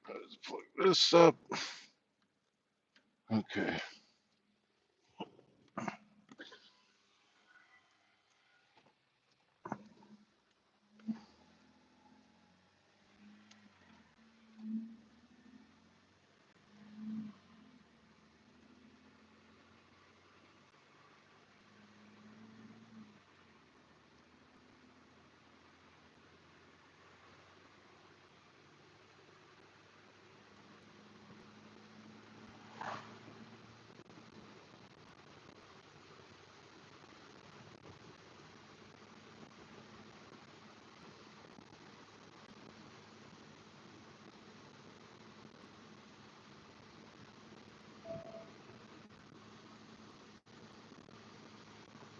Let's plug this up. Okay.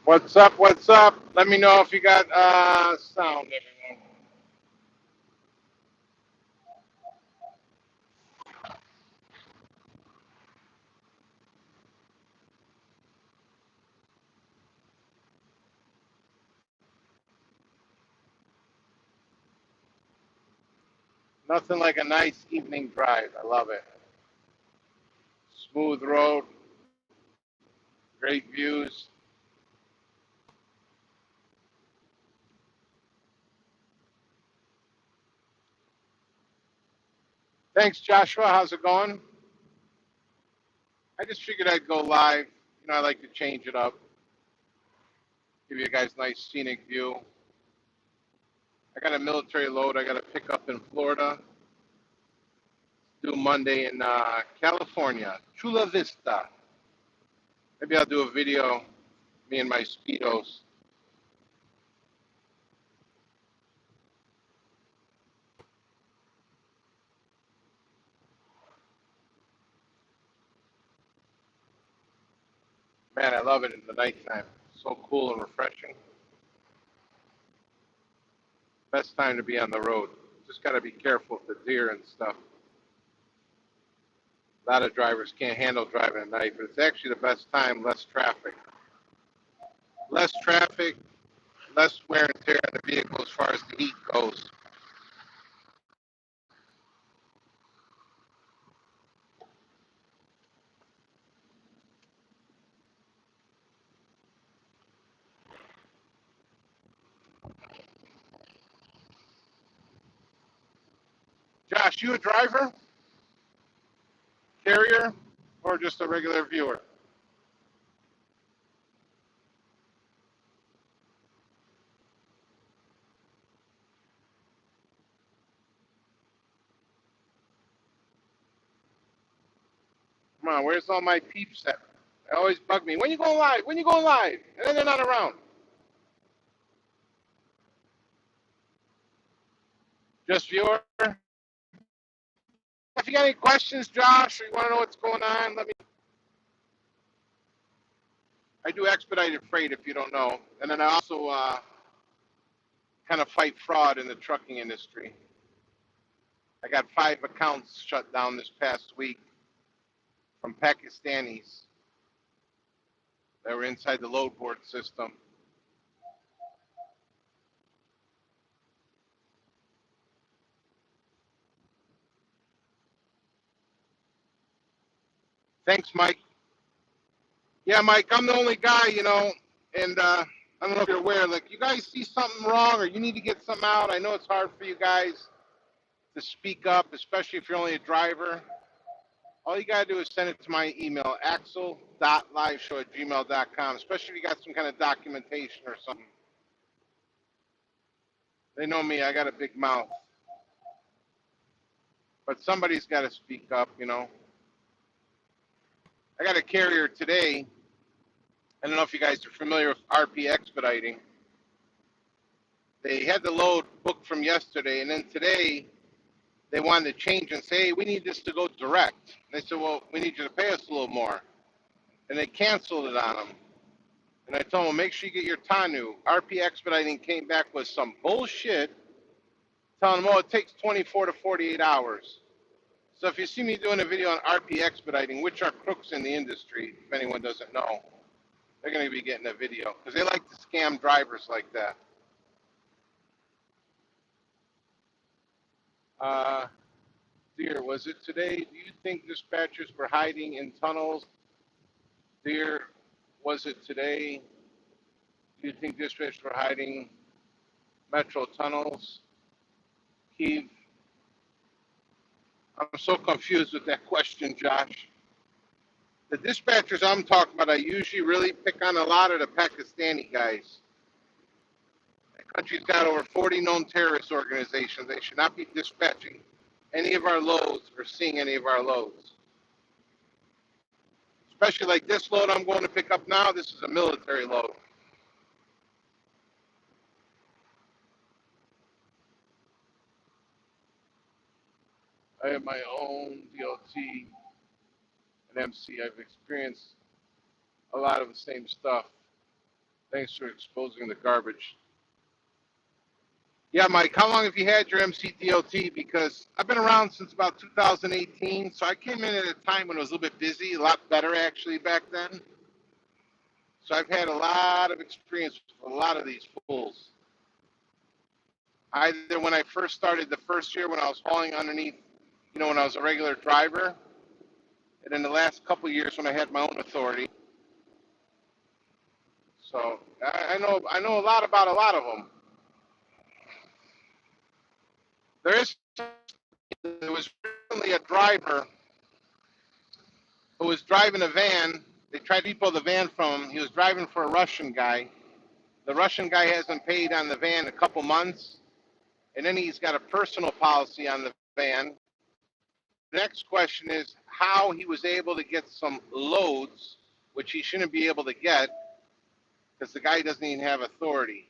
What's up? What's up? Let me know if you got sound, everyone. Nothing like a nice evening drive. I love it. Smooth road, great views. Thanks, Joshua. How's it going? I just figured I'd go live. You know, I like to change it up, give you guys a nice scenic view. I got a military load I got to pick up in Florida. Do Monday in California, Chula Vista. Maybe I'll do a video, me and my Speedos. Man, I love it in the nighttime. So cool and refreshing. Best time to be on the road. Just got to be careful with the deer and stuff. A lot of drivers can't handle driving at night, but it's actually the best time, less traffic. Less traffic, less wear and tear on the vehicle as far as the heat goes. Josh, you a driver, carrier, or just a regular viewer? Come on, where's all my peeps at? They always bug me. When you going live? When you going live? And then they're not around. Just viewer. If you got any questions, Josh, or you want to know what's going on, let me. I do expedited freight if you don't know, and then I also kind of fight fraud in the trucking industry. I got 5 accounts shut down this past week from Pakistanis that were inside the load board system. Thanks, Mike. Yeah, Mike, I'm the only guy, you know, and I don't know if you're aware, like, you guys see something wrong or you need to get something out. I know it's hard for you guys to speak up, especially if you're only a driver. All you got to do is send it to my email, axel.liveshow@gmail.com, especially if you got some kind of documentation or something. They know me, I got a big mouth. But somebody's got to speak up, you know. I got a carrier today. I don't know if you guys are familiar with RP Expediting. They had the load booked from yesterday, and then today they wanted to change and say, hey, we need this to go direct. And they said, well, we need you to pay us a little more. And they canceled it on them. And I told them, well, make sure you get your TANU. RP Expediting came back with some bullshit, telling them, oh, it takes 24 to 48 hours. So if you see me doing a video on RP Expediting, which are crooks in the industry, if anyone doesn't know, They're going to be getting a video because they like to scam drivers like that. Dear, was it today? Do you think dispatchers were hiding in tunnels? Dear, was it today? Do you think dispatchers were hiding metro tunnels? Keith, I'm so confused with that question, Josh. The dispatchers I'm talking about, I usually really pick on a lot of the Pakistani guys. The country's got over 40 known terrorist organizations. They should not be dispatching any of our loads or seeing any of our loads. Especially like this load I'm going to pick up now. This is a military load. I have my own DOT and MC. I've experienced a lot of the same stuff. Thanks for exposing the garbage. Yeah, Mike, how long have you had your MCDOT? Because I've been around since about 2018, so I came in at a time when it was a little bit busy, a lot better actually back then. So I've had a lot of experience with a lot of these fools. Either when I first started the first year when I was hauling underneath, when I was a regular driver, and in the last couple of years when I had my own authority. So I know a lot about a lot of them. There was recently a driver who was driving a van. They tried to repo the van from him. He was driving for a Russian guy. The Russian guy hasn't paid on the van a couple months, and then he's got a personal policy on the van. The next question is how he was able to get some loads, which he shouldn't be able to get because the guy doesn't even have authority.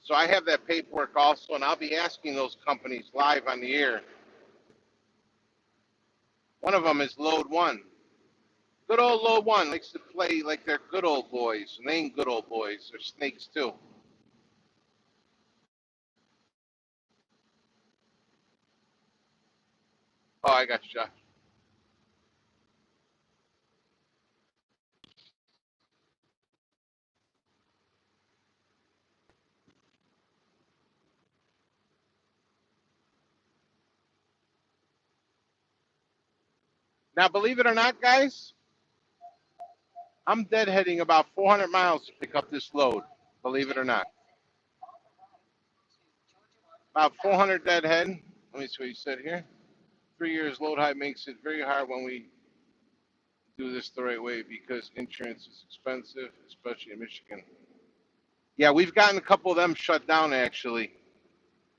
So I have that paperwork also, and I'll be asking those companies live on the air. One of them is Load One. Good old Load One likes to play like they're good old boys, and they ain't good old boys. They're snakes too. Oh, I got you. Now, believe it or not, guys, I'm deadheading about 400 miles to pick up this load. Believe it or not. About 400 deadhead. Let me see what he said here. 3 years load high makes it very hard when we do this the right way because insurance is expensive, especially in Michigan. Yeah, we've gotten a couple of them shut down actually.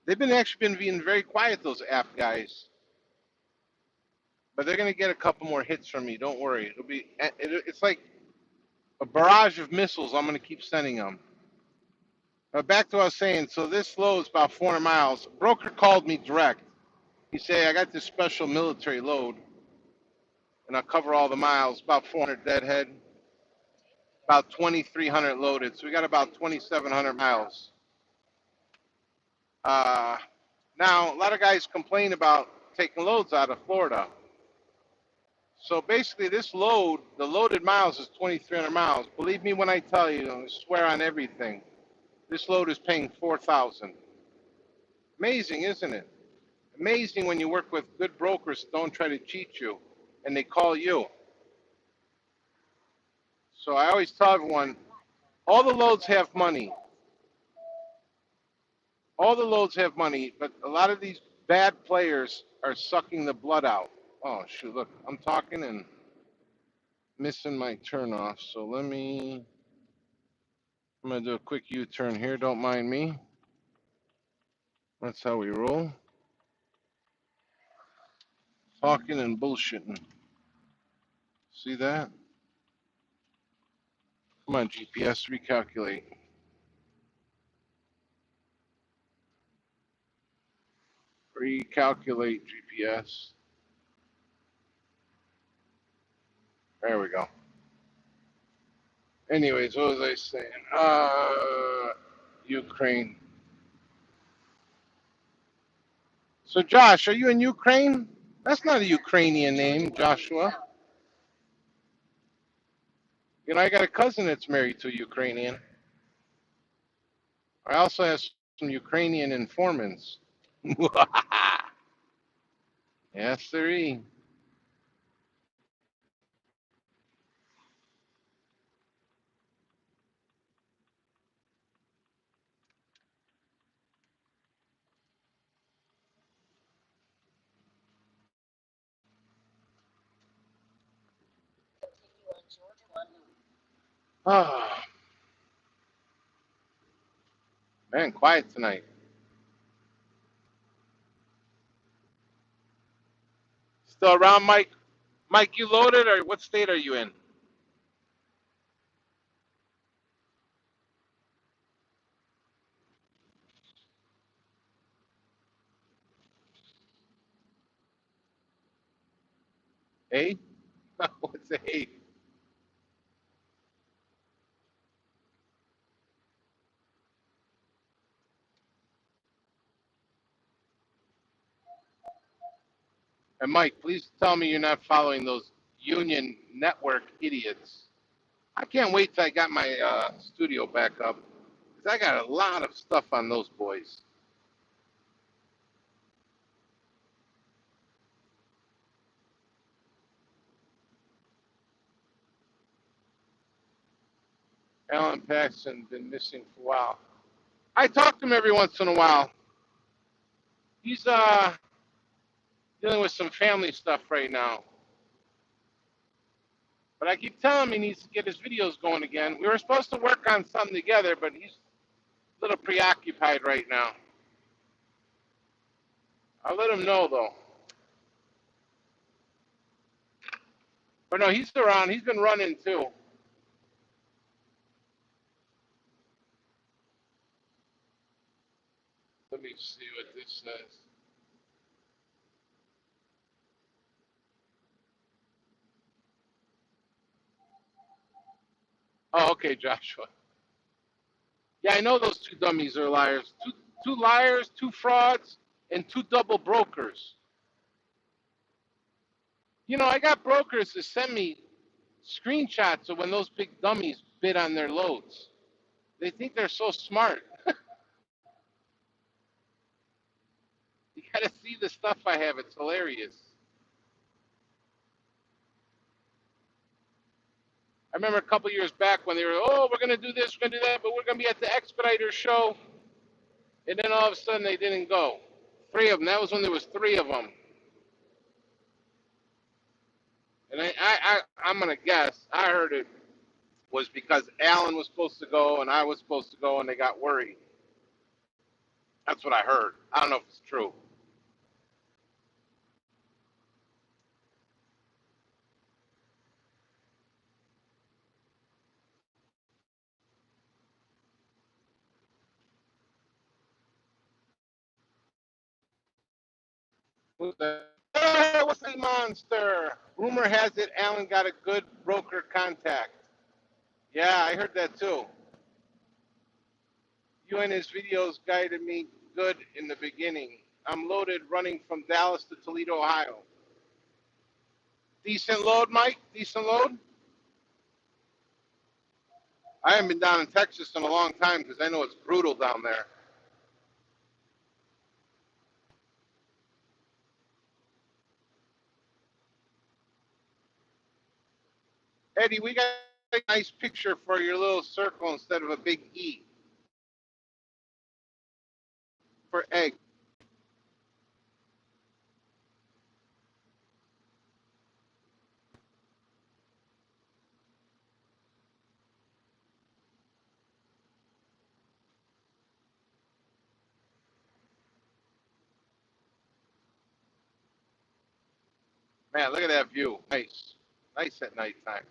They've been actually been being very quiet, those app guys. But they're gonna get a couple more hits from me. Don't worry. It's like a barrage of missiles. I'm gonna keep sending them. Back to what I was saying. So this load is about 400 miles. Broker called me direct. He said I got this special military load, and I'll cover all the miles. About 400 deadhead, about 2,300 loaded. So we got about 2,700 miles. Uh, Now a lot of guys complain about taking loads out of Florida. So basically, this load, the loaded miles is 2,300 miles. Believe me when I tell you, I swear on everything. This load is paying 4,000. Amazing, isn't it? Amazing when you work with good brokers that don't try to cheat you, and they call you. So I always tell everyone, all the loads have money. All the loads have money, but a lot of these bad players are sucking the blood out. Oh shoot! Look, I'm talking and missing my turn off. So I'm gonna do a quick U-turn here. Don't mind me. That's how we roll. Talking and bullshitting. See that? Come on, GPS, recalculate. Recalculate GPS. There we go. Anyways, what was I saying? Ukraine. So, Josh, are you in Ukraine? That's not a Ukrainian name, Joshua. You know, I got a cousin that's married to a Ukrainian. I also have some Ukrainian informants. Yes, sirree. Oh, man, quiet tonight. Still around, Mike? Mike, you loaded, or what state are you in? Hey? What's a hey? And Mike, please tell me you're not following those Union Network idiots. I can't wait till I got my studio back up, because I got a lot of stuff on those boys. Alan Paxton been missing for a while. I talk to him every once in a while. He's dealing with some family stuff right now. But I keep telling him he needs to get his videos going again. We were supposed to work on something together, but he's a little preoccupied right now. I'll let him know though. But no, he's around. He's been running too. Let me see what this says. Oh, okay, Joshua. Yeah, I know those two dummies are liars. Two liars, two frauds, and two double brokers. You know, I got brokers to send me screenshots of when those big dummies bid on their loads. They think they're so smart. You got to see the stuff I have. It's hilarious. I remember a couple years back when they were, oh, we're going to do this, we're going to do that, but we're going to be at the Expediter show. And then all of a sudden they didn't go. Three of them. That was when there was three of them. And I'm going to guess, I heard it was because Alan was supposed to go and I was supposed to go and they got worried. That's what I heard. I don't know if it's true. Who's that? Hey, what's that monster? Rumor has it Alan got a good broker contact. Yeah, I heard that too. You and his videos guided me good in the beginning. I'm loaded running from Dallas to Toledo, Ohio. Decent load, Mike? Decent load? I haven't been down in Texas in a long time because I know it's brutal down there. Eddie, we got a nice picture for your little circle instead of a big E for egg. Man, look at that view. Nice. Nice at nighttime.